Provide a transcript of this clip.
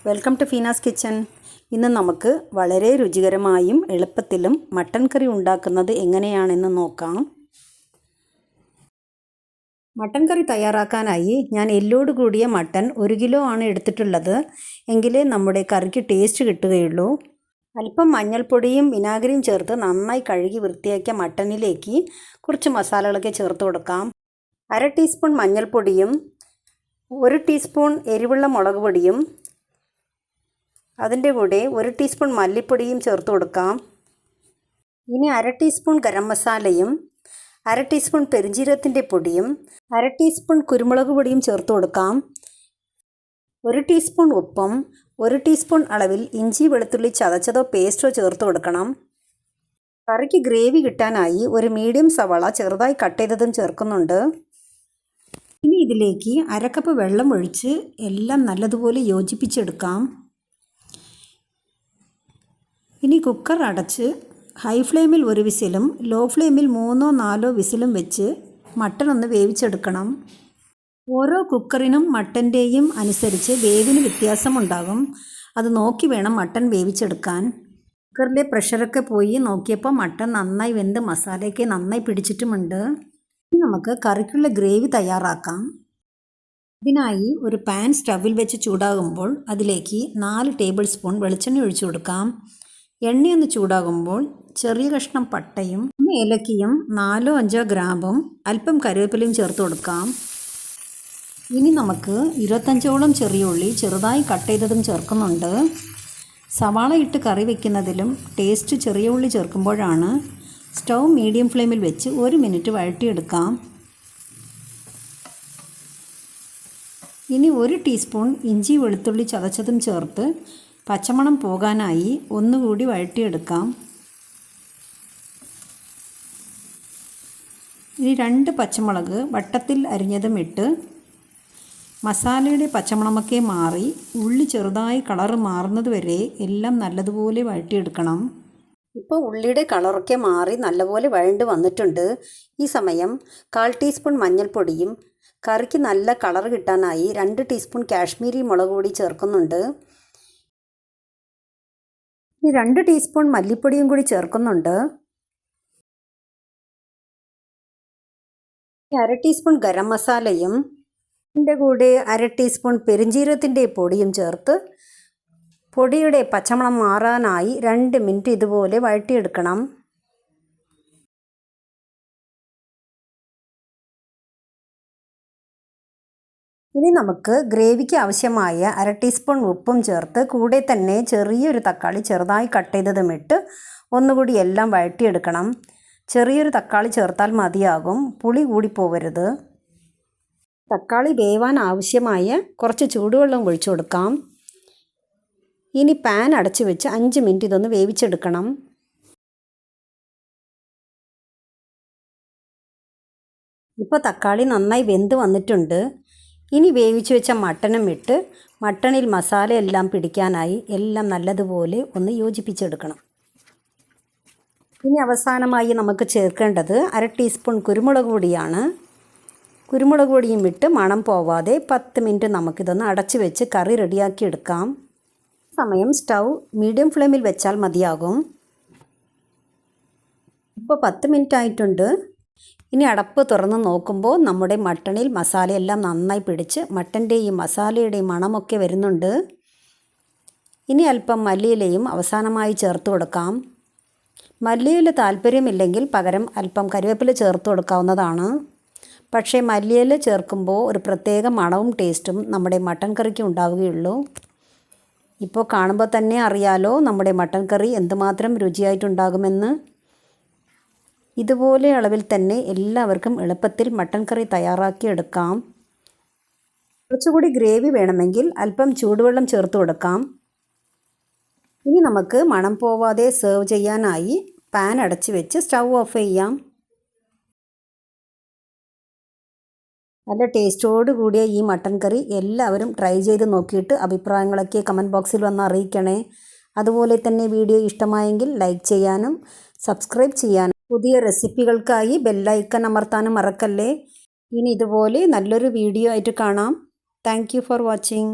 Welcome to ഫീനാസ് kitchen. ഇന്ന് നമുക്ക് വളരെ രുചികരമായും എളുപ്പത്തിലും മട്ടൻ കറി ഉണ്ടാക്കുന്നത് എങ്ങനെയാണെന്ന് നോക്കാം. മട്ടൻ കറി തയ്യാറാക്കാനായി ഞാൻ എല്ലോട് കൂടിയ മട്ടൻ 1 കിലോ ആണ് എടുത്തിട്ടുള്ളത്. എങ്കിലേ നമ്മുടെ കറിക്ക് ടേസ്റ്റ് കിട്ടുകയുള്ളൂ. അല്പം മഞ്ഞൾപ്പൊടിയും വിനാഗിരിയും ചേർത്ത് നന്നായി കഴുകി വൃത്തിയാക്കിയ മട്ടനിലേക്ക് കുറച്ച് മസാലകളൊക്കെ ചേർത്ത് കൊടുക്കാം. 1/2 ടീസ്പൂൺ മഞ്ഞൾപ്പൊടിയും 1 ടീസ്പൂൺ എരിവുള്ള മുളക് പൊടിയും അതിൻ്റെ കൂടെ 1 ടീസ്പൂൺ മല്ലിപ്പൊടിയും ചേർത്ത് കൊടുക്കാം. ഇനി 1/2 ടീസ്പൂൺ ഗരം മസാലയും 1/2 ടീസ്പൂൺ പെരുംജീരകത്തിൻ്റെ പൊടിയും 1/2 ടീസ്പൂൺ കുരുമുളക് പൊടിയും ചേർത്ത് കൊടുക്കാം. 1 ടീസ്പൂൺ ഉപ്പും 1 ടീസ്പൂൺ അളവിൽ ഇഞ്ചി വെളുത്തുള്ളി ചതച്ചതോ പേസ്റ്റോ ചേർത്ത് കൊടുക്കണം. കറിക്ക് ഗ്രേവി കിട്ടാനായി ഒരു മീഡിയം സവാള ചെറുതായി കട്ട് ചെയ്തതും ചേർക്കുന്നുണ്ട്. ഇനി ഇതിലേക്ക് 1/2 കപ്പ് വെള്ളം ഒഴിച്ച് എല്ലാം നല്ലതുപോലെ യോജിപ്പിച്ചെടുക്കാം. ഇനി കുക്കർ അടച്ച് ഹൈ ഫ്ലെയിമിൽ 1 വിസിലും ലോ ഫ്ലെയിമിൽ 3-4 വിസിലും വെച്ച് മട്ടൺ ഒന്ന് വേവിച്ചെടുക്കണം. ഓരോ കുക്കറിനും മട്ടൻ്റെയും അനുസരിച്ച് വേവിന് വ്യത്യാസമുണ്ടാകും. അത് നോക്കി വേണം മട്ടൺ വേവിച്ചെടുക്കാൻ. കുക്കറിലെ പ്രഷറൊക്കെ പോയി നോക്കിയപ്പോൾ മട്ടൺ നന്നായി വെന്ത് മസാലയൊക്കെ നന്നായി പിടിച്ചിട്ടുമുണ്ട്. ഇനി നമുക്ക് കറിക്കുള്ള ഗ്രേവി തയ്യാറാക്കാം. ഇതിനായി ഒരു പാൻ സ്റ്റവിൽ വെച്ച് ചൂടാകുമ്പോൾ അതിലേക്ക് 4 ടേബിൾ സ്പൂൺ വെളിച്ചെണ്ണ ഒഴിച്ചു കൊടുക്കാം. എണ്ണയൊന്ന് ചൂടാകുമ്പോൾ ചെറിയ കഷ്ണം പട്ടയും 1 ഏലക്കയും 4-5 ഗ്രാമ്പും അല്പം കറിവേപ്പിലയും ചേർത്ത് കൊടുക്കാം. ഇനി നമുക്ക് 25ഓളം ചെറിയ ഉള്ളി ചെറുതായി കട്ട് ചെയ്തതും ചേർക്കുന്നുണ്ട്. സവാള ഇട്ട് കറി വയ്ക്കുന്നതിലും ടേസ്റ്റ് ചെറിയ ഉള്ളി ചേർക്കുമ്പോഴാണ്. സ്റ്റൗ മീഡിയം ഫ്ലെയിമിൽ വെച്ച് 1 മിനിറ്റ് വഴറ്റിയെടുക്കാം. ഇനി 1 ടീസ്പൂൺ ഇഞ്ചി വെളുത്തുള്ളി ചതച്ചതും ചേർത്ത് പച്ചമണം പോകാനായി ഒന്നുകൂടി വഴറ്റിയെടുക്കാം. ഇനി 2 പച്ചമുളക് വട്ടത്തിൽ അരിഞ്ഞതും ഇട്ട് മസാലയുടെ പച്ചമണമൊക്കെ മാറി ഉള്ളി ചെറുതായി കളറ് മാറുന്നത് വരെ എല്ലാം നല്ലതുപോലെ വഴറ്റിയെടുക്കണം. ഇപ്പോൾ ഉള്ളിയുടെ കളറൊക്കെ മാറി നല്ലപോലെ വഴണ്ട് വന്നിട്ടുണ്ട്. ഈ സമയം 1/4 ടീസ്പൂൺ മഞ്ഞൾപ്പൊടിയും കറിക്ക് നല്ല കളർ കിട്ടാനായി 2 ടീസ്പൂൺ കാശ്മീരി മുളക് പൊടി ചേർക്കുന്നുണ്ട്. 2 ടീസ്പൂൺ മല്ലിപ്പൊടിയും കൂടി ചേർക്കുന്നുണ്ട്. 1/2 ടീസ്പൂൺ ഗരം മസാലയും ഇതിൻ്റെ കൂടെ 1/2 ടീസ്പൂൺ പെരുംജീരകത്തിൻ്റെ പൊടിയും ചേർത്ത് പൊടിയുടെ പച്ചമണം മാറാനായി 2 മിനിറ്റ് ഇതുപോലെ വഴറ്റിയെടുക്കണം. ഇനി നമുക്ക് ഗ്രേവിക്ക് ആവശ്യമായ 1/2 ടീസ്പൂൺ ഉപ്പും ചേർത്ത് കൂടെ തന്നെ ചെറിയൊരു തക്കാളി ചെറുതായി കട്ട് ചെയ്തതും ഇട്ട് ഒന്നുകൂടി എല്ലാം വഴറ്റിയെടുക്കണം. ചെറിയൊരു തക്കാളി ചേർത്താൽ മതിയാകും, പുളി കൂടി പോവരുത്. തക്കാളി വേവാൻ ആവശ്യമായ കുറച്ച് ചൂടുവെള്ളം ഒഴിച്ചു കൊടുക്കാം. ഇനി പാൻ അടച്ചു വെച്ച് 5 മിനിറ്റ് ഇതൊന്ന് വേവിച്ചെടുക്കണം. ഇപ്പോൾ തക്കാളി നന്നായി വെന്ത് വന്നിട്ടുണ്ട്. ഇനി വേവിച്ച് വെച്ച മട്ടനും ഇട്ട് മട്ടണിൽ മസാല എല്ലാം പിടിക്കാനായി എല്ലാം നല്ലതുപോലെ ഒന്ന് യോജിപ്പിച്ചെടുക്കണം. ഇനി അവസാനമായി നമുക്ക് ചേർക്കേണ്ടത് 1/2 ടീസ്പൂൺ കുരുമുളക് പൊടിയാണ്. കുരുമുളക് പൊടിയും ഇട്ട് മണം പോവാതെ 10 മിനിറ്റ് നമുക്കിതൊന്ന് അടച്ചു വെച്ച് കറി റെഡിയാക്കി എടുക്കാം. സമയം സ്റ്റൗ മീഡിയം ഫ്ലെയിമിൽ വെച്ചാൽ മതിയാകും. ഇപ്പോൾ 10 മിനിറ്റ് ആയിട്ടുണ്ട്. ഇനി അടപ്പ് തുറന്ന് നോക്കുമ്പോൾ നമ്മുടെ മട്ടണിൽ മസാലയെല്ലാം നന്നായി പിടിച്ച് മട്ടൻ്റെയും മസാലയുടെയും മണമൊക്കെ വരുന്നുണ്ട്. ഇനി അല്പം മല്ലിയിലയും അവസാനമായി ചേർത്ത് കൊടുക്കാം. മല്ലിയില താല്പര്യമില്ലെങ്കിൽ പകരം അല്പം കറിവേപ്പില ചേർത്ത് കൊടുക്കാവുന്നതാണ്. പക്ഷേ മല്ലിയില ചേർക്കുമ്പോൾ ഒരു പ്രത്യേക മണവും ടേസ്റ്റും നമ്മുടെ മട്ടൻ കറിക്ക് ഉണ്ടാവുകയുള്ളൂ. ഇപ്പോൾ കാണുമ്പോൾ തന്നെ അറിയാലോ നമ്മുടെ മട്ടൻ കറി എന്തുമാത്രം രുചിയായിട്ടുണ്ടാകുമെന്ന്. ഇതുപോലെ അളവിൽ തന്നെ എല്ലാവർക്കും എളുപ്പത്തിൽ മട്ടൻ കറി തയ്യാറാക്കിയെടുക്കാം. കുറച്ചുകൂടി ഗ്രേവി വേണമെങ്കിൽ അല്പം ചൂടുവെള്ളം ചേർത്ത് കൊടുക്കാം. ഇനി നമുക്ക് മണം പോവാതെ സെർവ് ചെയ്യാനായി പാൻ അടച്ചു വെച്ച് സ്റ്റൗ ഓഫ് ചെയ്യാം. നല്ല ടേസ്റ്റോട് കൂടിയ ഈ മട്ടൻ കറി എല്ലാവരും ട്രൈ ചെയ്ത് നോക്കിയിട്ട് അഭിപ്രായങ്ങളൊക്കെ കമൻറ്റ് ബോക്സിൽ വന്ന് അറിയിക്കണേ. അതുപോലെ തന്നെ വീഡിയോ ഇഷ്ടമായെങ്കിൽ ലൈക്ക് ചെയ്യാനും സബ്സ്ക്രൈബ് ചെയ്യാനും പുതിയ റെസിപ്പികൾക്കായി ബെല്ലൈക്കൺ അമർത്താനും മറക്കല്ലേ. ഇനി ഇതുപോലെ നല്ലൊരു വീഡിയോ ആയിട്ട് കാണാം. Thank you for watching.